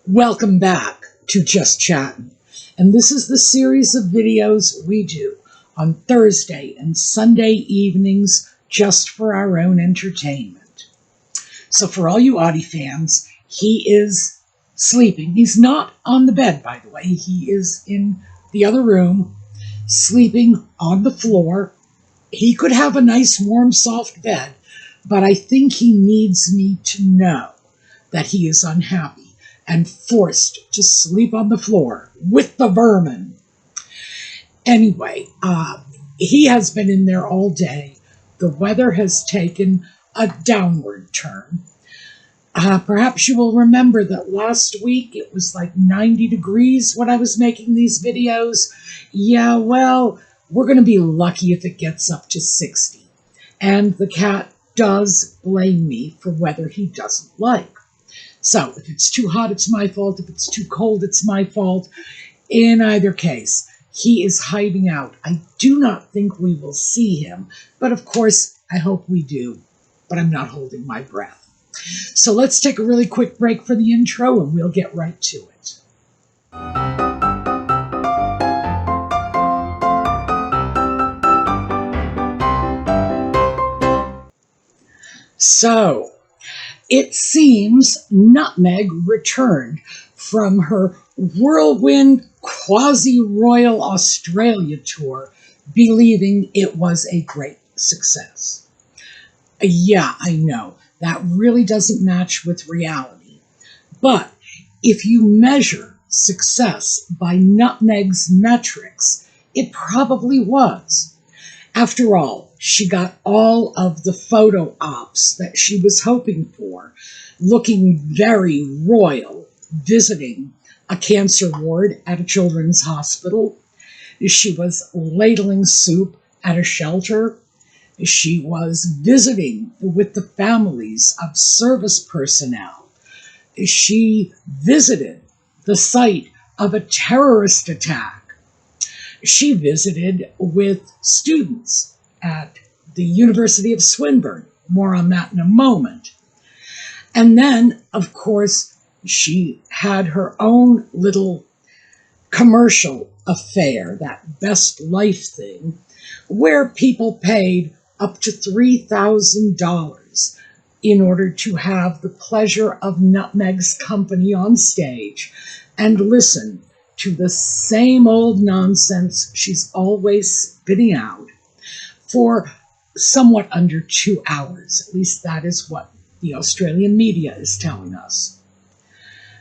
Welcome back to Just Chattin', and this is the series of videos we do on Thursday and Sunday evenings just for our own entertainment. So for all you Audie fans, he is sleeping. He's not on the bed, by the way. He is in the other room, sleeping on the floor. He could have a nice, warm, soft bed, but I think he needs me to know that he is unhappy and forced to sleep on the floor with the vermin. Anyway, he has been in there all day. The weather has taken a downward turn. Perhaps you will remember that last week it was like 90 degrees when I was making these videos. Yeah, well, we're going to be lucky if it gets up to 60. And the cat does blame me for weather he doesn't like. So if it's too hot, it's my fault. If it's too cold, it's my fault. In either case, he is hiding out. I do not think we will see him, but of course, I hope we do. But I'm not holding my breath. So let's take a really quick break for the intro and we'll get right to it. So, it seems Nutmeg returned from her whirlwind quasi-royal Australia tour, believing it was a great success. Yeah, I know, that really doesn't match with reality. But if you measure success by Nutmeg's metrics, it probably was. After all, she got all of the photo ops that she was hoping for, looking very royal, visiting a cancer ward at a children's hospital. She was ladling soup at a shelter. She was visiting with the families of service personnel. She visited the site of a terrorist attack. She visited with students at the University of Swinburne. More on that in a moment. And then, of course, she had her own little commercial affair, that Best Life thing, where people paid up to $3,000 in order to have the pleasure of Nutmeg's company on stage and listen to the same old nonsense she's always spitting out for somewhat under 2 hours. At least that is what the Australian media is telling us.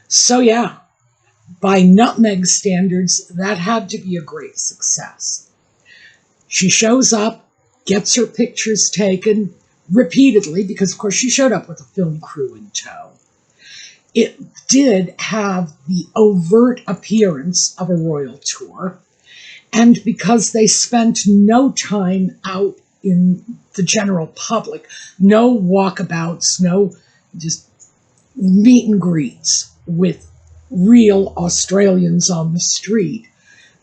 So yeah, by Nutmeg standards, that had to be a great success. She shows up, gets her pictures taken repeatedly, because of course she showed up with a film crew in tow. It did have the overt appearance of a royal tour, and because they spent no time out in the general public, no walkabouts, no just meet and greets with real Australians on the street,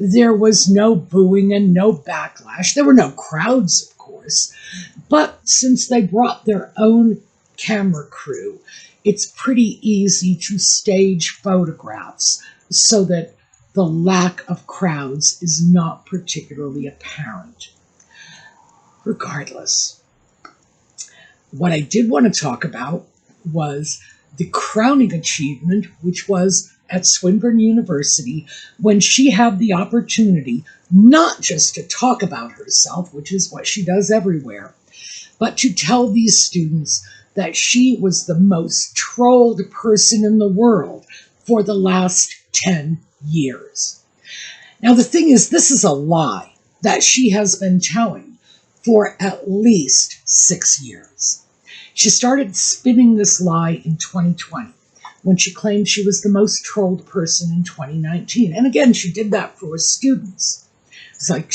there was no booing and no backlash. There were no crowds, of course, but since they brought their own camera crew, it's pretty easy to stage photographs so that the lack of crowds is not particularly apparent. Regardless, what I did want to talk about was the crowning achievement, which was at Swinburne University, when she had the opportunity not just to talk about herself, which is what she does everywhere, but to tell these students that she was the most trolled person in the world for the last 10 years. Now, the thing is, this is a lie that she has been telling for at least 6 years. She started spinning this lie in 2020 when she claimed she was the most trolled person in 2019. And again, she did that for her students. It's like,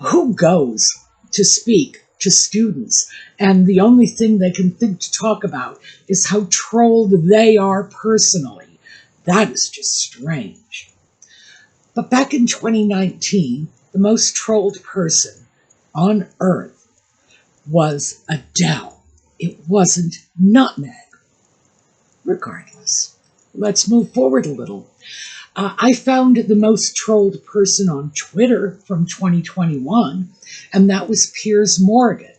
who goes to speak to students and the only thing they can think to talk about is how trolled they are personally? That is just strange. But back in 2019, the most trolled person on earth was Adele. It wasn't Nutmeg. Regardless, let's move forward a little. I found the most trolled person on Twitter from 2021, and that was Piers Morgan.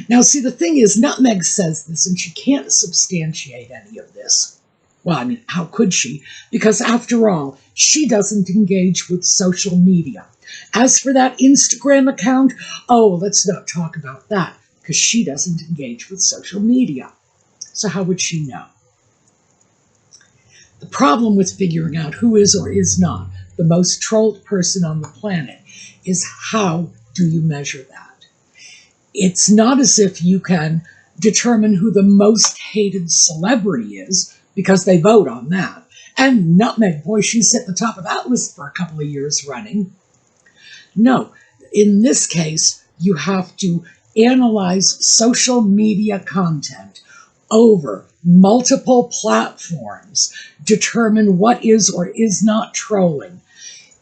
Now, see, the thing is, Nutmeg says this, and she can't substantiate any of this. Well, I mean, how could she? Because after all, she doesn't engage with social media. As for that Instagram account, oh, let's not talk about that, because she doesn't engage with social media. So how would she know? The problem with figuring out who is or is not the most trolled person on the planet is, how do you measure that? It's not as if you can determine who the most hated celebrity is, because they vote on that. And Nutmeg, boy, she's at the top of that list for a couple of years running. No, in this case, you have to analyze social media content over multiple platforms, determine what is or is not trolling.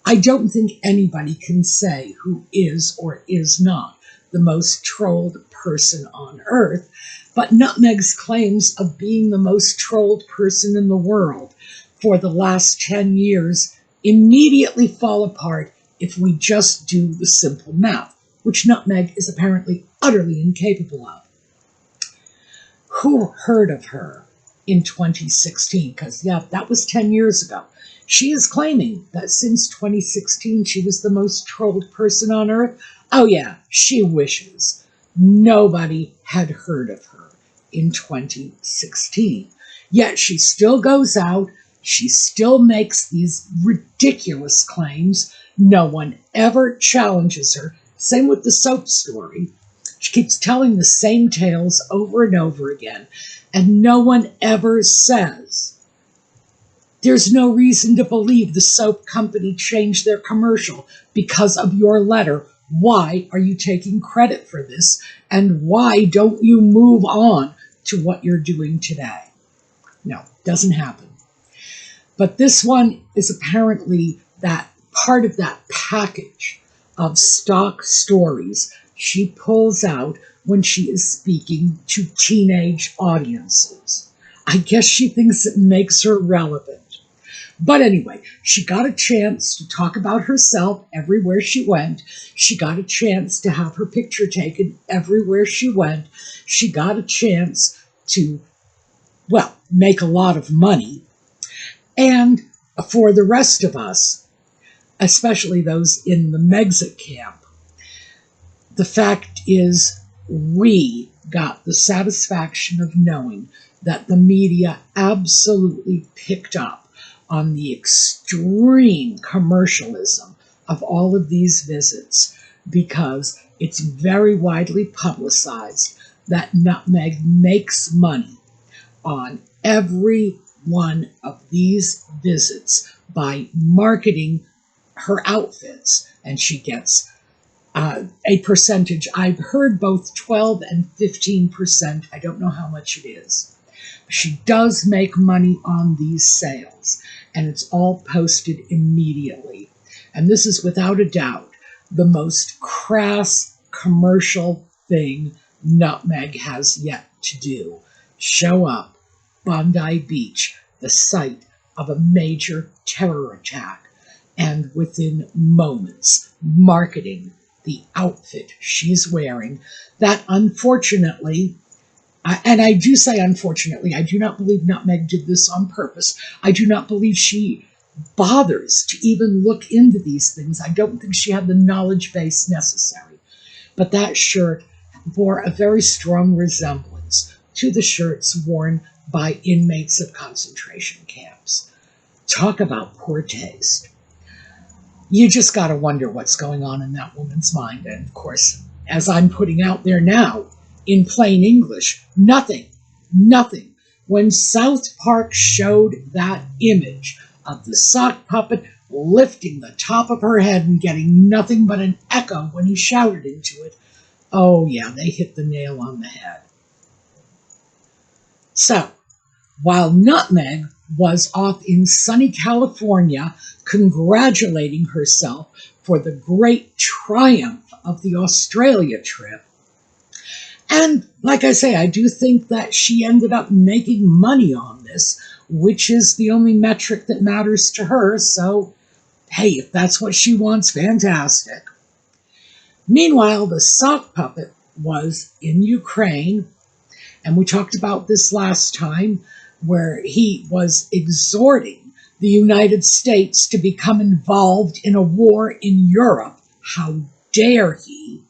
I don't think anybody can say who is or is not the most trolled person on earth, but Nutmeg's claims of being the most trolled person in the world for the last 10 years immediately fall apart if we just do the simple math, which Nutmeg is apparently utterly incapable of. Who heard of her in 2016? Because, yeah, that was 10 years ago. She is claiming that since 2016 she was the most trolled person on earth. Oh, yeah, she wishes. Nobody had heard of her in 2016. Yet she still goes out. She still makes these ridiculous claims. No one ever challenges her. Same with the soap story. She keeps telling the same tales over and over again, and no one ever says, there's no reason to believe the soap company changed their commercial because of your letter. Why are you taking credit for this? And why don't you move on to what you're doing today? No, doesn't happen. But this one is apparently that part of that package of stock stories she pulls out when she is speaking to teenage audiences. I guess she thinks it makes her relevant. But anyway, she got a chance to talk about herself everywhere she went. She got a chance to have her picture taken everywhere she went. She got a chance to, well, make a lot of money. And for the rest of us, especially those in the Megxit camp, the fact is we got the satisfaction of knowing that the media absolutely picked up on the extreme commercialism of all of these visits, because it's very widely publicized that Nutmeg makes money on every one of these visits by marketing her outfits, and she gets a percentage. I've heard both 12 and 15%. I don't know how much it is. She does make money on these sales, and it's all posted immediately. And this is without a doubt the most crass commercial thing Nutmeg has yet to do. Show up Bondi Beach, the site of a major terror attack, and within moments marketing the outfit she's wearing that unfortunately, and I do say unfortunately, I do not believe Nutmeg did this on purpose. I do not believe she bothers to even look into these things. I don't think she had the knowledge base necessary. But that shirt bore a very strong resemblance to the shirts worn by inmates of concentration camps. Talk about poor taste. You just got to wonder what's going on in that woman's mind. And of course, as I'm putting out there now, in plain English, nothing. When South Park showed that image of the sock puppet lifting the top of her head and getting nothing but an echo when he shouted into it, oh yeah, they hit the nail on the head. So, while Nutmeg was off in sunny California congratulating herself for the great triumph of the Australia trip, and like I say, I do think that she ended up making money on this, which is the only metric that matters to her. So, hey, if that's what she wants, fantastic. Meanwhile, the sock puppet was in Ukraine, and we talked about this last time, where he was exhorting the United States to become involved in a war in Europe. How dare he?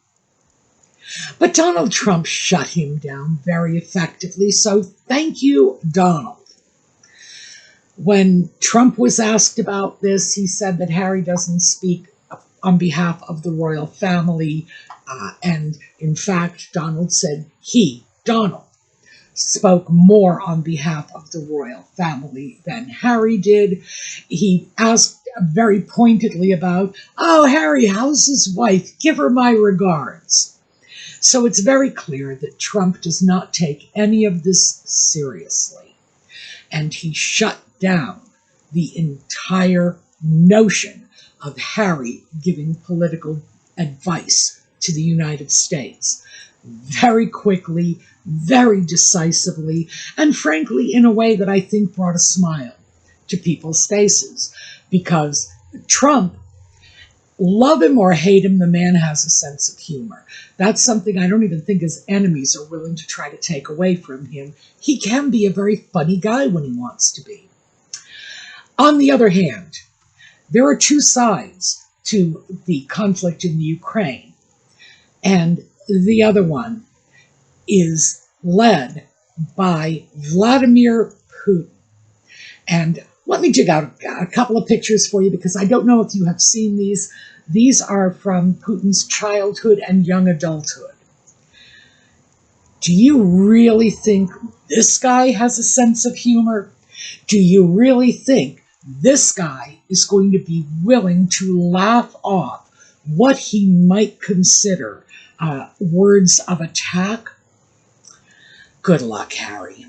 But Donald Trump shut him down very effectively, so thank you, Donald. When Trump was asked about this, he said that Harry doesn't speak on behalf of the royal family, and in fact, Donald said Donald, spoke more on behalf of the royal family than Harry did. He asked very pointedly about, "Oh, Harry, how's his wife? Give her my regards." So it's very clear that Trump does not take any of this seriously. And he shut down the entire notion of Harry giving political advice to the United States very quickly, very decisively, and frankly in a way that I think brought a smile to people's faces. Because Trump, love him or hate him, the man has a sense of humor. That's something I don't even think his enemies are willing to try to take away from him. He can be a very funny guy when he wants to be. On the other hand, there are two sides to the conflict in the Ukraine, and the other one is led by Vladimir Putin. And let me dig out a couple of pictures for you, because I don't know if you have seen these. These are from Putin's childhood and young adulthood. Do you really think this guy has a sense of humor? Do you really think this guy is going to be willing to laugh off what he might consider words of attack? Good luck, Harry.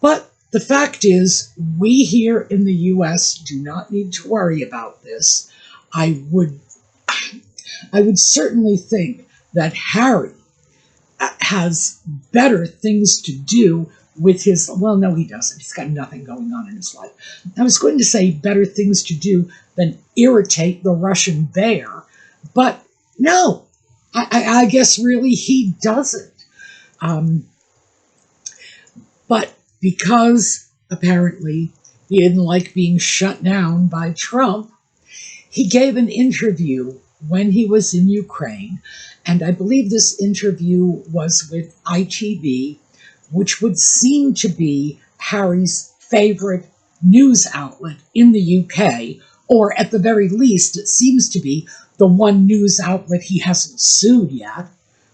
But the fact is, we here in the U.S. do not need to worry about this. I would certainly think that Harry has better things to do with his, well, no, he doesn't. He's got nothing going on in his life. I was going to say better things to do than irritate the Russian bear, but no, I guess really he doesn't. But because apparently he didn't like being shut down by Trump, he gave an interview when he was in Ukraine, and I believe this interview was with ITV, which would seem to be Harry's favorite news outlet in the UK, or at the very least, it seems to be the one news outlet he hasn't sued yet,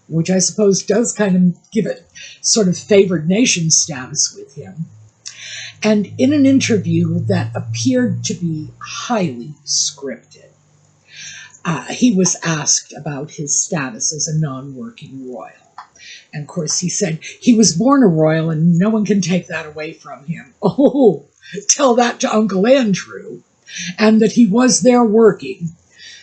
which I suppose does kind of give it sort of favored nation status with him. And in an interview that appeared to be highly scripted, he was asked about his status as a non-working royal. And of course he said he was born a royal and no one can take that away from him. Oh, tell that to Uncle Andrew. And that he was there working.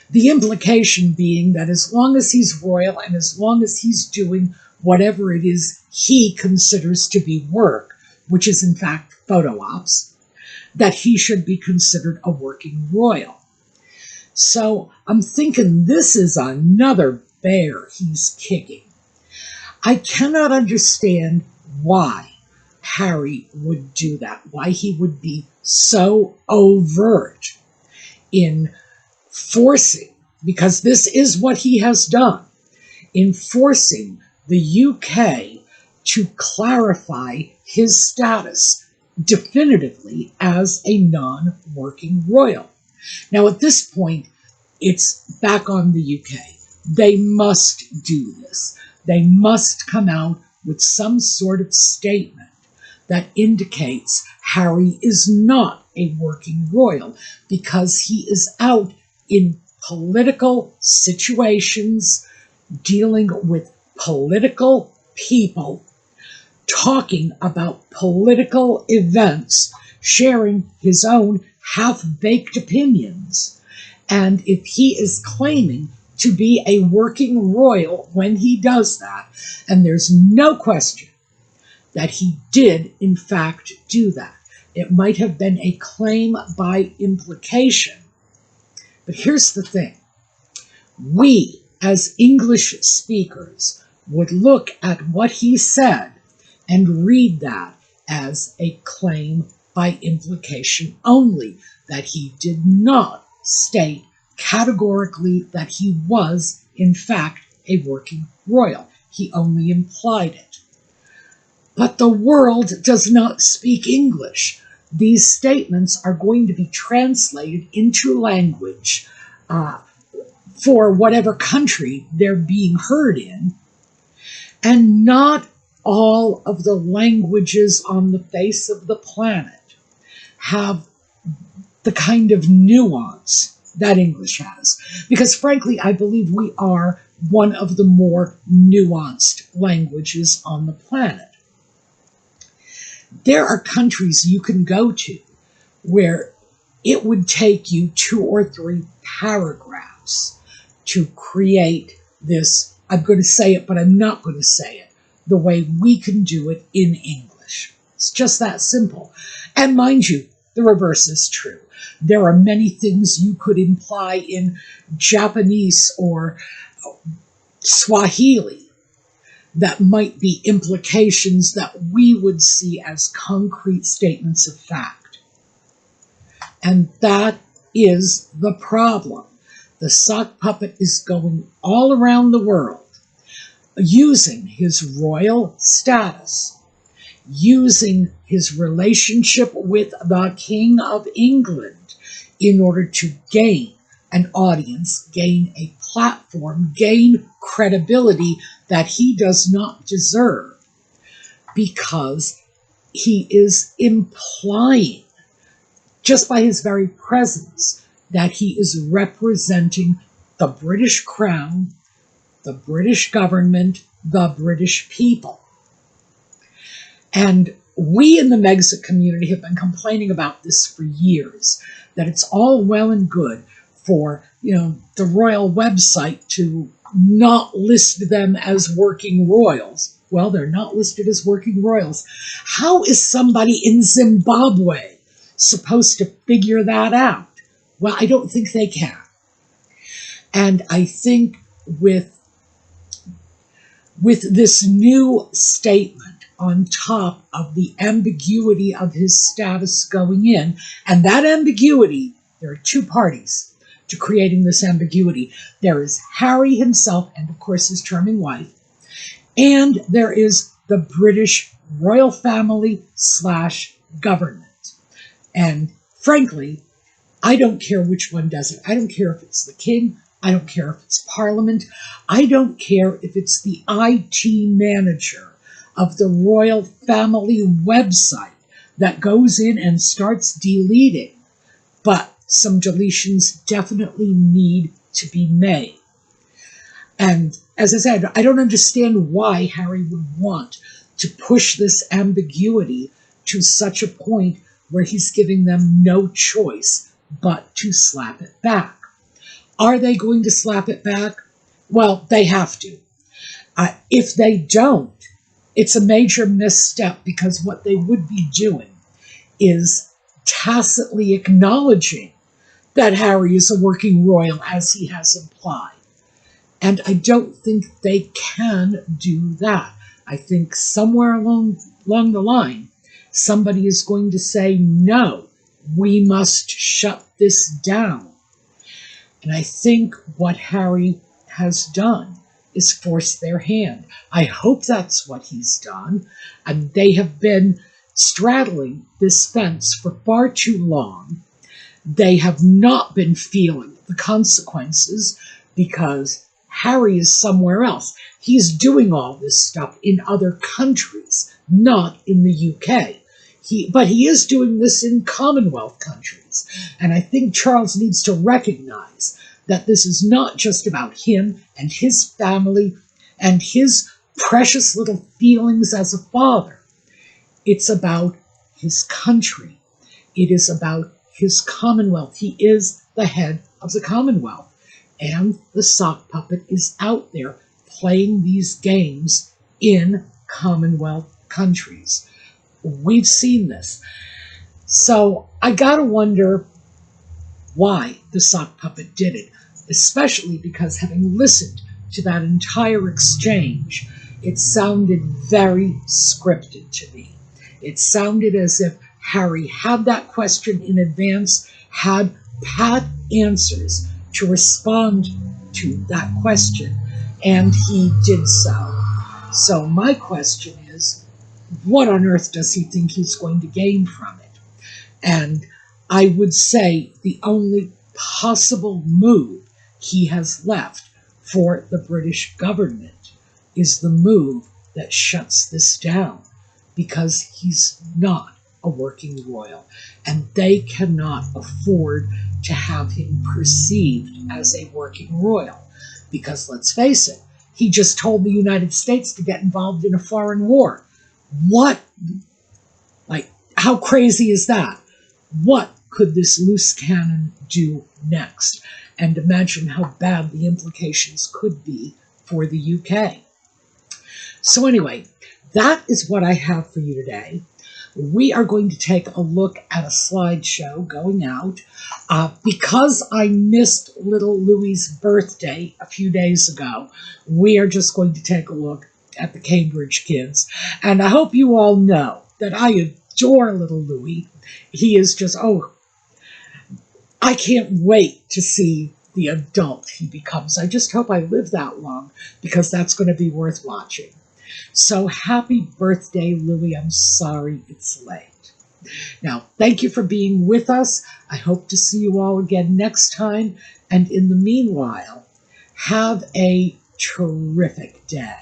The implication being that as long as he's royal and as long as he's doing whatever it is he considers to be work, which is in fact photo ops, that he should be considered a working royal. So I'm thinking this is another bear he's kicking. I cannot understand why Harry would do that, why he would be so overt in forcing, because this is what he has done, in forcing the UK to clarify his status definitively as a non-working royal. Now, at this point, it's back on the UK. They must do this. They must come out with some sort of statement that indicates Harry is not a working royal, because he is out in political situations, dealing with political people, talking about political events, sharing his own half-baked opinions. And if he is claiming to be a working royal when he does that, and there's no question that he did, in fact, do that. It might have been a claim by implication. But here's the thing. We, as English speakers, would look at what he said and read that as a claim by implication only, that he did not state categorically that he was, in fact, a working royal. He only implied it. But the world does not speak English. These statements are going to be translated into language for whatever country they're being heard in, and not all of the languages on the face of the planet have the kind of nuance that English has. Because frankly, I believe we are one of the more nuanced languages on the planet. There are countries you can go to where it would take you 2 or 3 paragraphs to create this, I'm going to say it, but I'm not going to say it, the way we can do it in English. It's just that simple. And mind you, the reverse is true. There are many things you could imply in Japanese or Swahili that might be implications that we would see as concrete statements of fact. And that is the problem. The sock puppet is going all around the world, using his royal status, using his relationship with the King of England in order to gain an audience, gain a platform, gain credibility that he does not deserve, because he is implying, just by his very presence, that he is representing the British Crown, the British government, the British people. And we in the Megxit community have been complaining about this for years, that it's all well and good for, the royal website to not list them as working royals. Well, they're not listed as working royals. How is somebody in Zimbabwe supposed to figure that out? Well, I don't think they can. And I think with this new statement on top of the ambiguity of his status going in, and that ambiguity, there are 2 parties to creating this ambiguity. There is Harry himself, and of course his charming wife, and there is the British royal family / government. And frankly, I don't care which one does it. I don't care if it's the king. I don't care if it's Parliament. I don't care if it's the IT manager of the royal family website that goes in and starts deleting. But some deletions definitely need to be made. And as I said, I don't understand why Harry would want to push this ambiguity to such a point where he's giving them no choice but to slap it back. Are they going to slap it back? Well, they have to. If they don't, it's a major misstep, because what they would be doing is tacitly acknowledging that Harry is a working royal, as he has implied. And I don't think they can do that. I think somewhere along the line, somebody is going to say, no, we must shut this down. And I think what Harry has done is force their hand. I hope that's what he's done. And they have been straddling this fence for far too long. They have not been feeling the consequences because Harry is somewhere else. He's doing all this stuff in other countries, not in the UK. But he is doing this in Commonwealth countries. And I think Charles needs to recognize that this is not just about him and his family and his precious little feelings as a father. It's about his country. It is about his Commonwealth. He is the head of the Commonwealth. And the sock puppet is out there playing these games in Commonwealth countries. We've seen this. So I gotta wonder why the sock puppet did it, especially because having listened to that entire exchange, it sounded very scripted to me. It sounded as if Harry had that question in advance, had pat answers to respond to that question, and he did so. So my question is, what on earth does he think he's going to gain from it? And I would say the only possible move he has left for the British government is the move that shuts this down, because he's not a working royal, and they cannot afford to have him perceived as a working royal. Because let's face it, he just told the United States to get involved in a foreign war. What? Like, how crazy is that? What could this loose cannon do next? And imagine how bad the implications could be for the UK. So anyway, that is what I have for you today. We are going to take a look at a slideshow going out. Because I missed little Louis's birthday a few days ago, we are just going to take a look at the Cambridge kids. And I hope you all know that I adore little Louis. He is just, I can't wait to see the adult he becomes. I just hope I live that long, because that's going to be worth watching. So happy birthday, Louis. I'm sorry it's late. Now, thank you for being with us. I hope to see you all again next time. And in the meanwhile, have a terrific day.